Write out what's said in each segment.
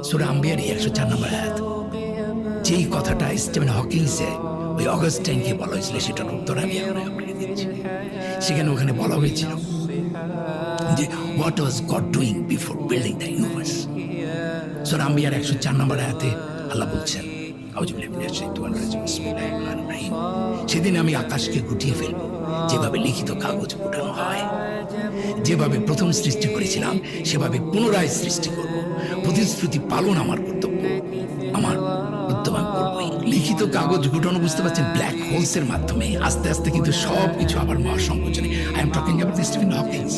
সূরা আম্বিয়ার 104 নম্বর আয়াত। যেই কথাটা স্টিফেন হকিংসে ওই অগাস্টাইনকে বলা হয়েছিল, সেটার উত্তর আমি এখন আপনাকে দিচ্ছি। সেখানে ওখানে বলা হয়েছিল যে what was God doing before building the universe. সূরা আম্বিয়ার 104 নম্বর আয়াতে আল্লাহ বলছেন, সেদিন আমি আকাশকে গুটিয়ে ফেলবো যেভাবে লিখিত কাগজ গুটানো হয়। যেভাবে প্রথম সৃষ্টি করেছিলাম সেভাবে পুনরায় সৃষ্টি করব। প্রতিশ্রুতি পালন আমার কর্তব্য, আমার উদ্যম করবই। লিখিত কাগজ গুটানো, বুঝতে পারছেন, ব্ল্যাক হোলস এর মাধ্যমে আস্তে আস্তে কিন্তু সব কিছু আবার মহাসংকোচনে। I am talking about Stephen Hawking's.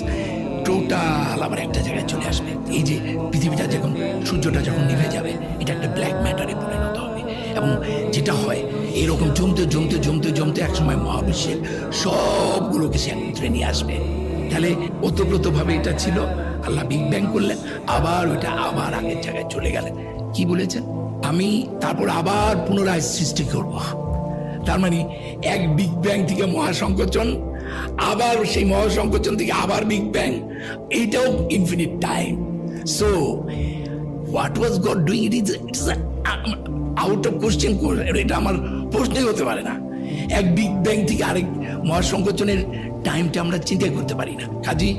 Total আবার একটা জায়গায় চলে আসবে। এই যে পৃথিবীটা যখন, সূর্যটা যখন নিভে যাবে, এটা একটা ব্ল্যাক ম্যাটারে পরিণত হবে। এবং যেটা হয়, এরকম জমতে জমতে জমতে জমতে একসময় মহাবিশ্বের সবগুলোকে সে একত্রে নিয়ে আসবে। তাহলে ওতপ্রোতভাবে এটা ছিল, আল্লাহ বিগ ব্যাং করলেন, আবার ওইটা আবার আগের জায়গায় চলে গেলেন। কি বলেছেন? আমি তারপর আবার পুনরায় সৃষ্টি করব। তার মানে এক বিগ ব্যাং থেকে মহাসংকোচন, আবার সেই মহাসংকোচন থেকে আবার বিগ ব্যাং, এইটাও infinite time. So what was God doing, it's out of question. এটা আমার প্রশ্নই হতে পারে না। এক বিগ ব্যাং থেকে আরেক মহাসংকোচনের টাইমটা আমরা চিন্তা করতে পারি না। কাজী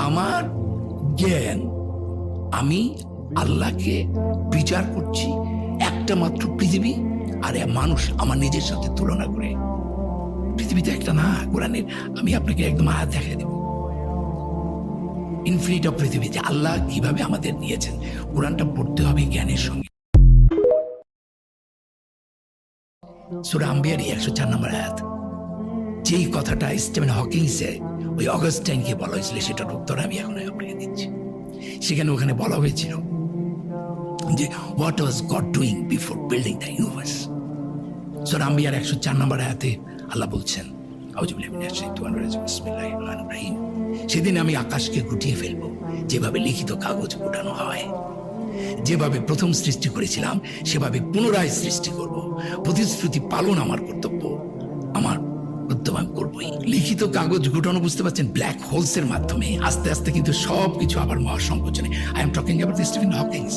আমার জ্ঞান, আমি আল্লাহকে বিচার করছি একটা মাত্র পৃথিবী আর মানুষ আমার নিজের সাথে তুলনা করে। পৃথিবীতে একটা না, কোরআনের আমি আপনাকে একদম আয়াত দেখাই দেব। ইনফিনিট অফ পৃথিবী, যে আল্লাহ কিভাবে আমাদের নিয়েছেন। কোরআনটা পড়তে হবে জ্ঞানের সঙ্গে। সূরা আম্বিয়ার 104 নম্বর আয়াত। যেই কথাটা স্টিফেন হকিংসে ওই অগাস্টাইনকে বলা হয়েছিল, সেটার উত্তর আমি এখন আপনাকে দিচ্ছি। সেখানে ওখানে বলা হয়েছিল যে what was God doing before building the universe. সূরা আম্বিয়ার 104 নম্বর আয়াতে আল্লাহ বলছেন, সেদিন আমি আকাশকে গুটিয়ে ফেলবো যেভাবে লিখিত কাগজ গুটানো হয়। যেভাবে প্রথম সৃষ্টি করেছিলাম সেভাবে পুনরায় সৃষ্টি করব। প্রতিশ্রুতি পালন আমার কর্তব্য, আমার উদ্যম করবই। লিখিত কাগজ গুটানো, বুঝতে পারছেন, ব্ল্যাক হোলস এর মাধ্যমে আস্তে আস্তে কিন্তু সব কিছু আবার মহাসংকোচনে। I am talking about Stephen Hawking's.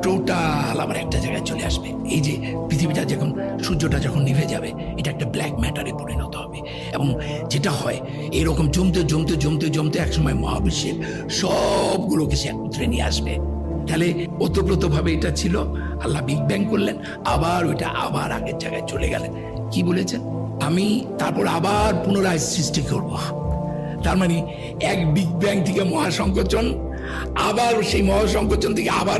Total আবার একটা জায়গায় চলে আসবে। এই যে পৃথিবীটা যখন, সূর্যটা যখন নিভে যাবে, এটা একটা ব্ল্যাক ম্যাটারে পরিণত হবে। এবং যেটা হয়, এরকম জমতে জমতে জমতে জমতে একসময় মহাবিশ্বের সবগুলোকে সে একত্রে নিয়ে আসবে। তাহলে ওতপ্রোতভাবে এটা ছিল, আল্লাহ বিগ ব্যাং করলেন, আবার ওইটা আবার আগের জায়গায় চলে গেলেন। কি বলেছেন? আমি তারপর আবার পুনরায় সৃষ্টি করব। তার মানে এক বিগ ব্যাং থেকে মহাসংকোচন, আবার সেই মহাসংকোচন থেকে আবার